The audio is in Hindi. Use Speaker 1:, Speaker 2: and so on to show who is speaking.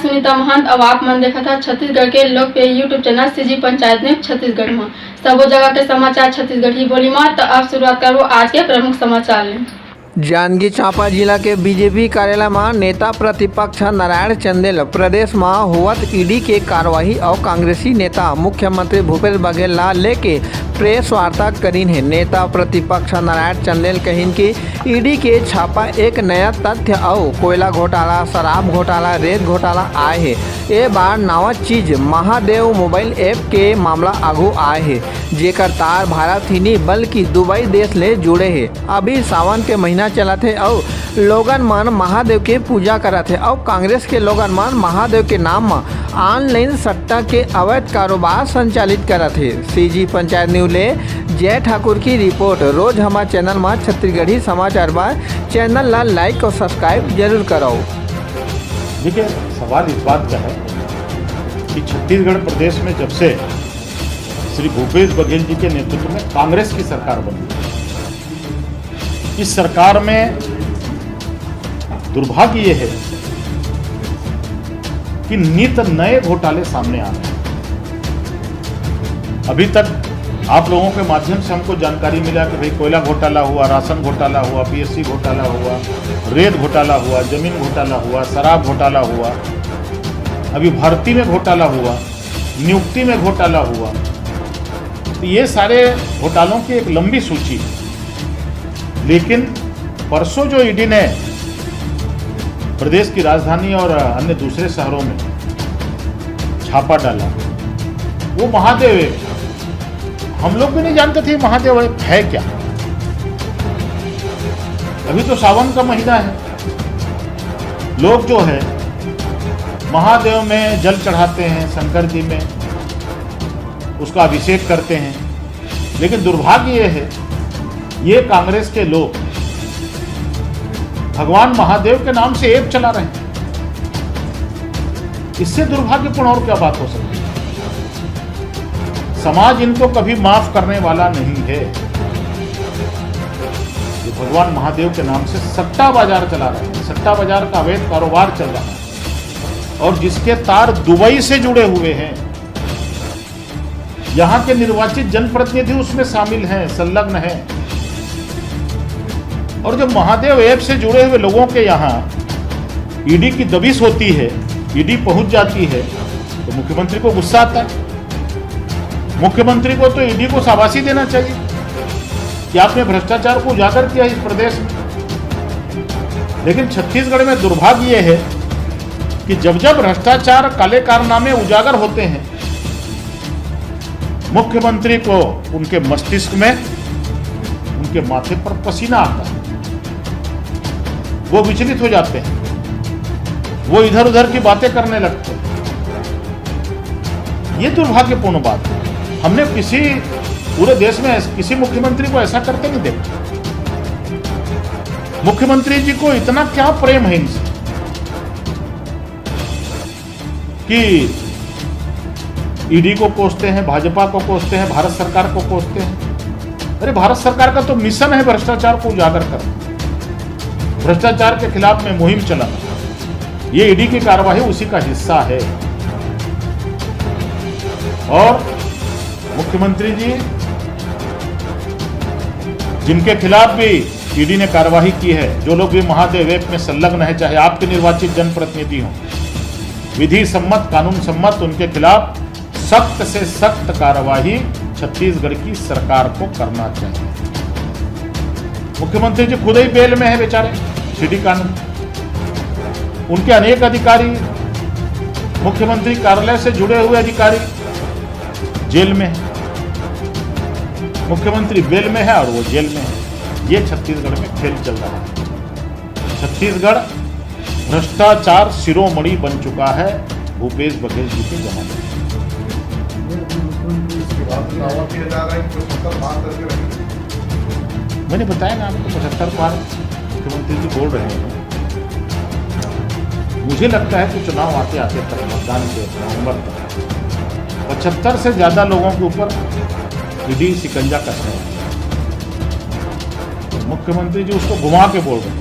Speaker 1: सुनीता महंत। अब आप मन देखा था छत्तीसगढ़ के लोकप्रिय यूट्यूब चैनल सीजी पंचायत ने छत्तीसगढ़ में सबो जगह के समाचार छत्तीसगढ़ ही बोली में। तो आप शुरुआत करो आज के प्रमुख समाचार ले।
Speaker 2: जांजगीर चांपा जिला के बीजेपी कार्यालय में नेता प्रतिपक्ष नारायण चंदेल प्रदेश में हुआ ईडी के कार्रवाई और कांग्रेसी नेता मुख्यमंत्री भूपेश बघेल ला लेके प्रेस वार्ता करीन है। नेता प्रतिपक्ष नारायण चंदेल कहिन कि ईडी के छापा एक नया तथ्य और कोयला घोटाला, शराब घोटाला, रेत घोटाला आए है। ये बार नवा चीज महादेव मोबाइल ऐप के मामला आगू आए है, जेकर तार भारत ही नहीं बल्कि दुबई देश ले जुड़े है। अभी सावन के महीना चला थे और लोगन मन महादेव के पूजा करा थे और कांग्रेस के लोगन मन महादेव के नाम में ऑनलाइन सट्टा के अवैध कारोबार संचालित करा थे। सीजी पंचायत न्यूज ले जय ठाकुर की रिपोर्ट। रोज हमारे चैनल में छत्तीसगढ़ी समाचार बार चैनल ला लाइक और सब्सक्राइब जरूर करो।
Speaker 3: देखिए, सवाल इस बात का है कि छत्तीसगढ़ प्रदेश में जब से श्री भूपेश बघेल जी के नेतृत्व में कांग्रेस की सरकार बनी, इस सरकार में दुर्भाग्य ये है कि नित नए घोटाले सामने आ रहे हैं। अभी तक आप लोगों के माध्यम से हमको जानकारी मिला कि भाई कोयला घोटाला हुआ, राशन घोटाला हुआ, पीएससी घोटाला हुआ, रेत घोटाला हुआ, जमीन घोटाला हुआ, शराब घोटाला हुआ, अभी भर्ती में घोटाला हुआ, नियुक्ति में घोटाला हुआ। तो ये सारे घोटालों की एक लंबी सूची है। लेकिन परसों जो ईडी ने प्रदेश की राजधानी और अन्य दूसरे शहरों में छापा डाला, वो महादेव ऐप। हम लोग भी नहीं जानते थे महादेव ऐप है क्या। अभी तो सावन का महीना है, लोग जो है महादेव में जल चढ़ाते हैं, शंकर जी में उसका अभिषेक करते हैं। लेकिन दुर्भाग्य ये है, ये कांग्रेस के लोग भगवान महादेव के नाम से ऐप चला रहे हैं। इससे दुर्भाग्यपूर्ण और क्या बात हो सकती है। समाज इनको कभी माफ करने वाला नहीं है। ये भगवान महादेव के नाम से सट्टा बाजार चला रहे हैं, सट्टा बाजार का अवैध कारोबार चल रहा है और जिसके तार दुबई से जुड़े हुए हैं। यहां के निर्वाचित जनप्रतिनिधि उसमें शामिल हैं, संलग्न हैं। और जब महादेव ऐप से जुड़े हुए लोगों के यहाँ ईडी की दबिश होती है, ईडी पहुंच जाती है, तो मुख्यमंत्री को गुस्सा आता है। मुख्यमंत्री को तो ईडी को शाबाशी देना चाहिए कि आपने भ्रष्टाचार को उजागर किया इस प्रदेश में। लेकिन छत्तीसगढ़ में दुर्भाग्य यह है कि जब जब भ्रष्टाचार, काले कारनामे उजागर होते हैं, मुख्यमंत्री को उनके मस्तिष्क में, उनके माथे पर पसीना आता है, वो विचलित हो जाते हैं, वो इधर उधर की बातें करने लगते हैं। ये दुर्भाग्यपूर्ण बात है। हमने किसी पूरे देश में किसी मुख्यमंत्री को ऐसा करते नहीं देखा। मुख्यमंत्री जी को इतना क्या प्रेम है इनसे कि ईडी को कोसते हैं, भाजपा को कोसते हैं, भारत सरकार को कोसते हैं। अरे भारत सरकार का तो मिशन है भ्रष्टाचार को उजागर करना, भ्रष्टाचार के खिलाफ में मुहिम चलाना। ये ईडी की कार्रवाई उसी का हिस्सा है। और मुख्यमंत्री जी जिनके खिलाफ भी ईडी ने कार्रवाई की है, जो लोग भी महादेव ऐप में संलग्न है, चाहे आपके निर्वाचित जनप्रतिनिधि हों, विधि सम्मत, कानून सम्मत उनके खिलाफ सख्त से सख्त कार्रवाई छत्तीसगढ़ की सरकार को करना चाहिए। मुख्यमंत्री जी खुद ही बेल में है बेचारे, सीडी कानून। उनके अनेक अधिकारी, मुख्यमंत्री कार्यालय से जुड़े हुए अधिकारी जेल में है। मुख्यमंत्री बेल में है और वो जेल में है। ये छत्तीसगढ़ में खेल चल रहा है। छत्तीसगढ़ भ्रष्टाचार शिरोमणि बन चुका है भूपेश बघेल जी के जमाने में। मैंने बताया ना आपको 75 बार मुख्यमंत्री जी बोल रहे हैं। मुझे लगता है कि चुनाव आते आते तक, मतदान के नवंबर तक 75 से ज्यादा लोगों के ऊपर ईडी शिकंजा कसने वाला है। मुख्यमंत्री जी उसको घुमा के बोल रहे हैं।